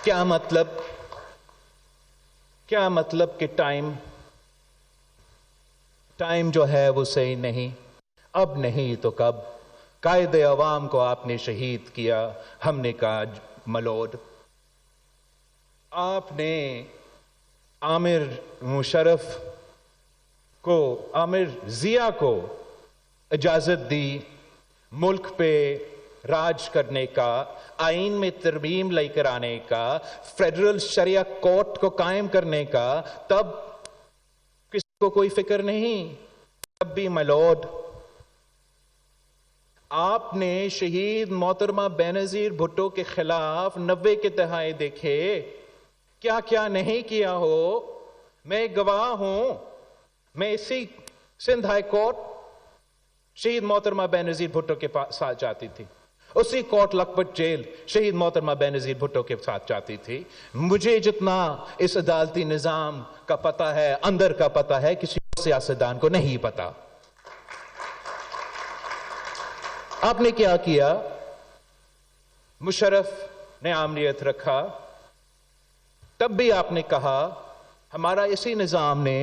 کیا مطلب کہ ٹائم جو ہے وہ صحیح نہیں، اب نہیں تو کب؟ قائد عوام کو آپ نے شہید کیا، ہم نے کہا ملوڈ۔ آپ نے عامر ضیاء کو اجازت دی ملک پہ راج کرنے کا، آئین میں ترمیم لے کر آنے کا، فیڈرل شریعہ کورٹ کو قائم کرنے کا، تب کسی کو کوئی فکر نہیں، تب بھی ملوڈ۔ آپ نے شہید محترمہ بینظیر بھٹو کے خلاف 90 کے دہائے دیکھے، کیا کیا نہیں کیا ہو۔ میں گواہ ہوں، میں اسی سندھ ہائی کورٹ شہید محترمہ بینظیر بھٹو کے ساتھ جاتی تھی، اسی کوٹ لکھپت جیل شہید محترمہ بینظیر بھٹو کے ساتھ جاتی تھی۔ مجھے جتنا اس عدالتی نظام کا پتہ ہے، اندر کا پتہ ہے، کسی سیاستدان کو نہیں پتا۔ آپ نے کیا کیا؟ مشرف نے آمریت رکھا، تب بھی آپ نے کہا ہمارا اسی نظام نے،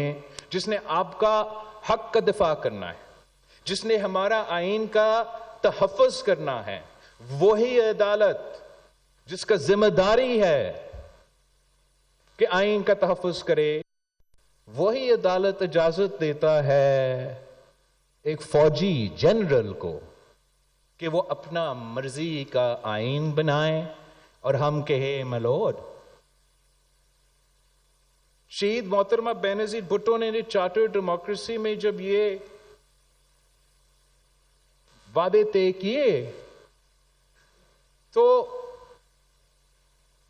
جس نے آپ کا حق کا دفاع کرنا ہے، جس نے ہمارا آئین کا تحفظ کرنا ہے، وہی عدالت جس کا ذمہ داری ہے کہ آئین کا تحفظ کرے، وہی عدالت اجازت دیتا ہے ایک فوجی جنرل کو کہ وہ اپنا مرضی کا آئین بنائیں اور ہم کہیں ملوڈ۔ شہید محترمہ بینظیر بھٹو نے چارٹر ڈیموکریسی میں جب یہ وعدے طے کیے تو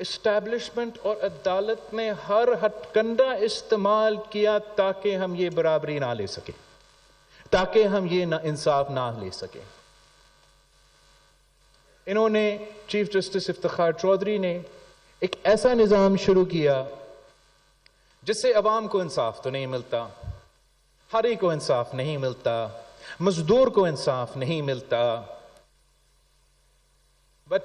اسٹیبلشمنٹ اور عدالت نے ہر ہتھ کنڈا استعمال کیا تاکہ ہم یہ برابری نہ لے سکیں، تاکہ ہم یہ انصاف نہ لے سکیں۔ انہوں نے، چیف جسٹس افتخار چودھری نے ایک ایسا نظام شروع کیا جس سے عوام کو انصاف تو نہیں ملتا، ہری کو انصاف نہیں ملتا، مزدور کو انصاف نہیں ملتا، بٹ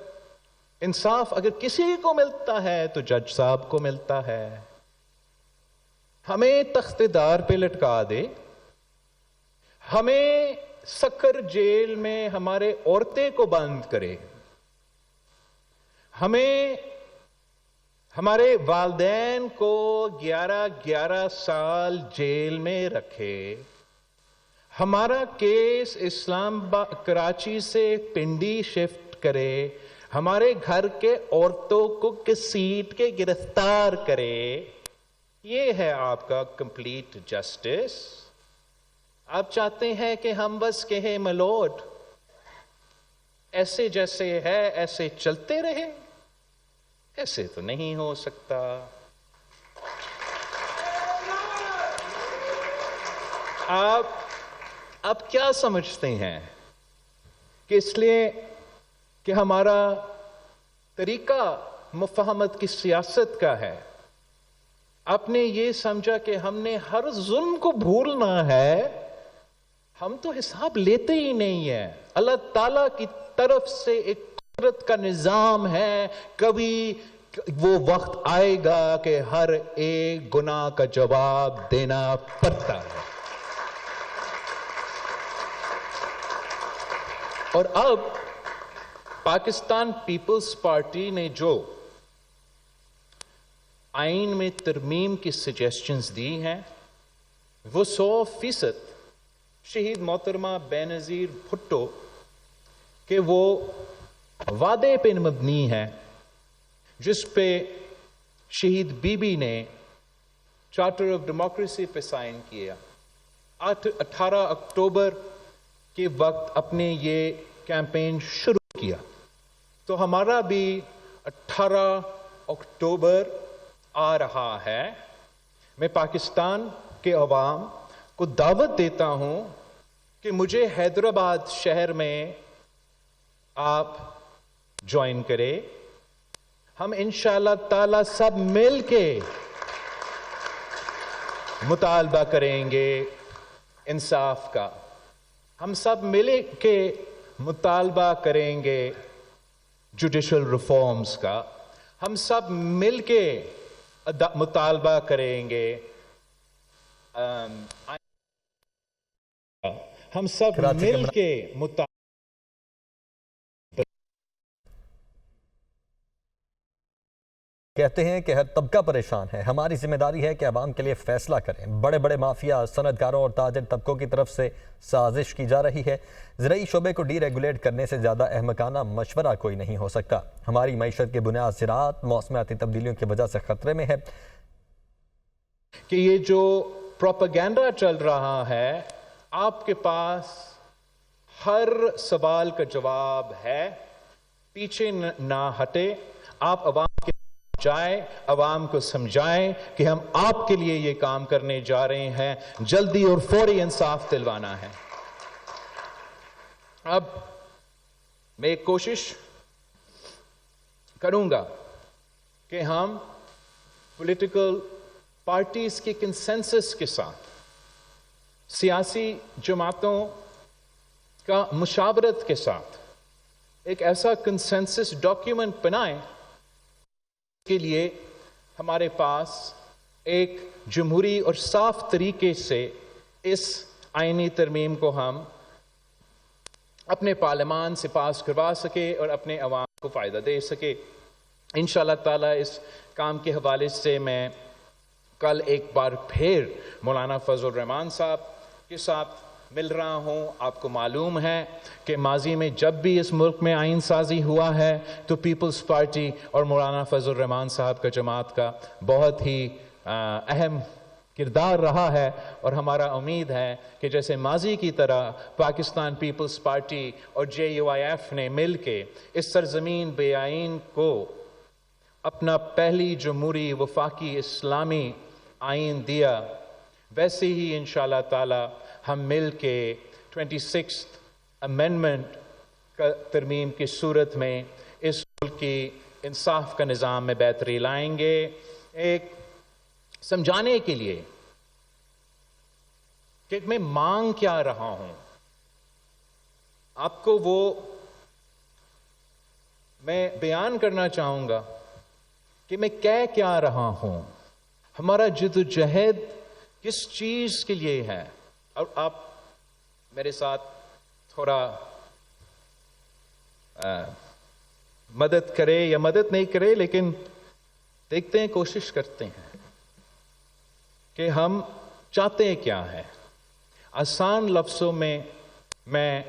انصاف اگر کسی کو ملتا ہے تو جج صاحب کو ملتا ہے۔ ہمیں تخت دار پہ لٹکا دے، ہمیں سکر جیل میں ہمارے عورتیں کو بند کرے، ہمیں ہمارے والدین کو 11 سال جیل میں رکھے، ہمارا کیس کراچی سے پنڈی شفٹ کرے، ہمارے گھر کے عورتوں کو گھسیٹ کے گرفتار کرے، یہ ہے آپ کا کمپلیٹ جسٹس؟ آپ چاہتے ہیں کہ ہم بس کہیں ملوڈ، ایسے جیسے ہے ایسے چلتے رہے؟ ایسے تو نہیں ہو سکتا۔ آپ کیا سمجھتے ہیں کہ اس لیے کہ ہمارا طریقہ مفاہمت کی سیاست کا ہے، آپ نے یہ سمجھا کہ ہم نے ہر ظلم کو بھولنا ہے؟ ہم تو حساب لیتے ہی نہیں ہیں۔ اللہ تعالیٰ کی طرف سے ایک قدرت کا نظام ہے، کبھی وہ وقت آئے گا کہ ہر ایک گناہ کا جواب دینا پڑتا ہے۔ اور اب پاکستان پیپلز پارٹی نے جو آئین میں ترمیم کی سجیسشنز دی ہیں وہ 100% شہید محترمہ بینظیر بھٹو کہ وہ وعدے پہ مبنی ہے جس پہ شہید بی بی نے چارٹر آف ڈیموکریسی پہ سائن کیا، 18 اکتوبر کے وقت اپنے یہ کیمپین شروع کیا، تو ہمارا بھی 18 اکتوبر آ رہا ہے۔ میں پاکستان کے عوام کو دعوت دیتا ہوں کہ مجھے حیدرآباد شہر میں آپ جوائن کرے، ہم انشاءاللہ تعالی سب مل کے مطالبہ کریں گے انصاف کا، ہم سب مل کے مطالبہ کریں گے جوڈیشل ریفارمز کا، ہم سب مل کے مطالبہ کریں گے، ہم سب مل کے کہتے ہیں کہ ہر طبقہ پریشان ہے، ہماری ذمہ داری ہے کہ عوام کے لیے فیصلہ کریں۔ بڑے بڑے مافیا، صنعت کاروں اور تاجر طبقوں کی طرف سے سازش کی جا رہی ہے۔ زرعی شعبے کو ڈی ریگولیٹ کرنے سے زیادہ احمقانہ مشورہ کوئی نہیں ہو سکتا۔ ہماری معیشت کی بنیاد زراعت موسمیاتی تبدیلیوں کی وجہ سے خطرے میں ہے کہ یہ جو پروپیگنڈا چل رہا ہے، آپ کے پاس ہر سوال کا جواب ہے، پیچھے نہ ہٹے، آپ عوام کے جائیں، عوام کو سمجھائیں کہ ہم آپ کے لیے یہ کام کرنے جا رہے ہیں، جلدی اور فوری انصاف دلوانا ہے۔ اب میں ایک کوشش کروں گا کہ ہم پولیٹیکل پارٹیز کی کنسنسس کے ساتھ، سیاسی جماعتوں کا مشاورت کے ساتھ ایک ایسا کنسنسس ڈاکیومنٹ بنائیں کے لیے ہمارے پاس ایک جمہوری اور صاف طریقے سے اس آئینی ترمیم کو ہم اپنے پارلیمان سے پاس کروا سکے اور اپنے عوام کو فائدہ دے سکے۔ انشاءاللہ تعالیٰ اس کام کے حوالے سے میں کل ایک بار پھر مولانا فضل الرحمان صاحب کے ساتھ مل رہا ہوں۔ آپ کو معلوم ہے کہ ماضی میں جب بھی اس ملک میں آئین سازی ہوا ہے تو پیپلز پارٹی اور مولانا فضل الرحمان صاحب کا جماعت کا بہت ہی اہم کردار رہا ہے، اور ہمارا امید ہے کہ جیسے ماضی کی طرح پاکستان پیپلز پارٹی اور JUIF نے مل کے اس سرزمین بے آئین کو اپنا پہلی جمہوری وفاقی اسلامی آئین دیا، ویسے ہی انشاءاللہ تعالی ہم مل کے 26th امینڈمنٹ کا ترمیم کی صورت میں اس ملک کی انصاف کا نظام میں بہتری لائیں گے۔ ایک سمجھانے کے لیے کہ میں مانگ کیا رہا ہوں، آپ کو وہ میں بیان کرنا چاہوں گا کہ میں کہہ کیا رہا ہوں، ہمارا جدوجہد کس چیز کے لیے ہے۔ اور آپ میرے ساتھ تھوڑا مدد کرے یا مدد نہیں کرے، لیکن دیکھتے ہیں، کوشش کرتے ہیں کہ ہم چاہتے کیا ہے۔ آسان لفظوں میں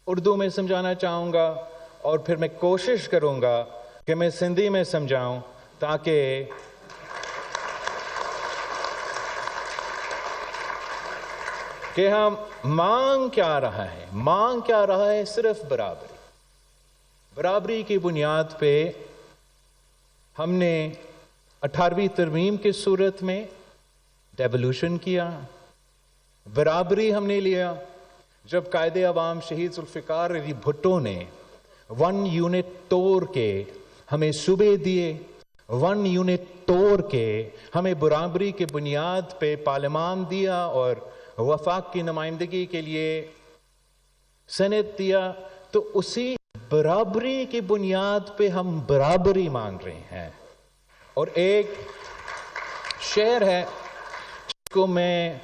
اردو میں سمجھانا چاہوں گا، اور پھر میں کوشش کروں گا کہ میں سندھی میں سمجھاؤں، تاکہ کہ ہم مانگ کیا رہا ہے۔ مانگ کیا رہا ہے؟ صرف برابری کی بنیاد پہ ہم نے 18ویں ترمیم کی صورت میں ڈیولوشن کیا۔ برابری ہم نے لیا جب قائد عوام شہید ذوالفقار علی بھٹو نے 1 یونٹ توڑ کے ہمیں صوبے دیے، 1 یونٹ توڑ کے ہمیں برابری کے بنیاد پہ پارلیمان دیا اور وفاق کی نمائندگی کے لیے سینٹ دیا، تو اسی برابری کی بنیاد پہ ہم برابری مانگ رہے ہیں۔ اور ایک شعر ہے جس کو میں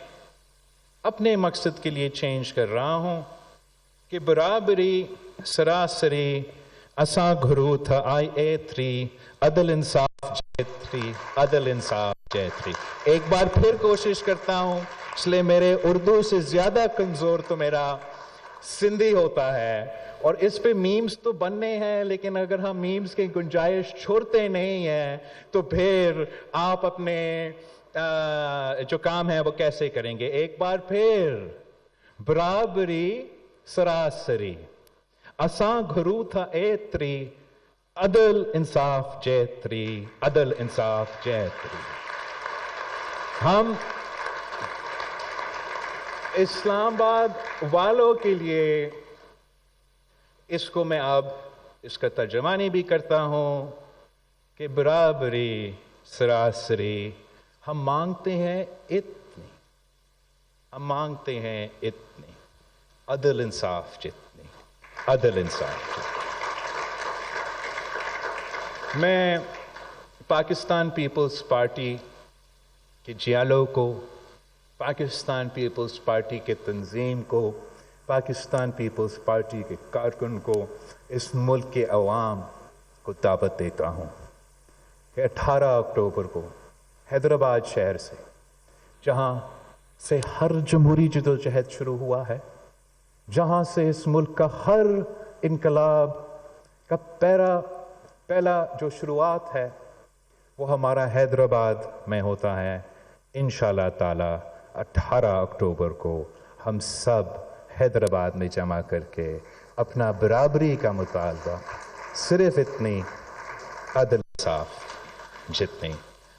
اپنے مقصد کے لیے چینج کر رہا ہوں کہ برابری سراسری اساں گھرو تھا آئی اے 3 عدل انصاف جے 3 عدل انصاف جے 3۔ ایک بار پھر کوشش کرتا ہوں، اس لیے میرے اردو سے زیادہ کمزور تو میرا سندھی ہوتا ہے، اور اس پہ میمز تو بننے ہیں، لیکن اگر ہم میمز کی گنجائش چھوڑتے نہیں ہیں تو پھر آپ اپنے جو کام ہے وہ کیسے کریں گے۔ ایک بار پھر برابری سراسری اساں گھرو تھا اے 3 عدل انصاف جے 3 عدل انصاف جے 3۔ ہم اسلام آباد والوں کے لیے اس کو میں اب اس کا ترجمانی بھی کرتا ہوں کہ برابری سراسری ہم مانگتے ہیں اتنی، ہم مانگتے ہیں اتنی، عدل انصاف جتنی، عدل انصاف جتنی۔ میں پاکستان پیپلز پارٹی کے جیالوں کو، پاکستان پیپلز پارٹی کے تنظیم کو، پاکستان پیپلز پارٹی کے کارکن کو، اس ملک کے عوام کو دعوت دیتا ہوں کہ 18 اکتوبر کو حیدرآباد شہر سے، جہاں سے ہر جمہوری جدوجہد شروع ہوا ہے، جہاں سے اس ملک کا ہر انقلاب کا پہلا جو شروعات ہے وہ ہمارا حیدرآباد میں ہوتا ہے۔ انشاءاللہ تعالی 18 اکتوبر کو ہم سب حیدرآباد میں جمع کر کے اپنا برابری کا مطالبہ، صرف اتنی عدل انصاف جتنی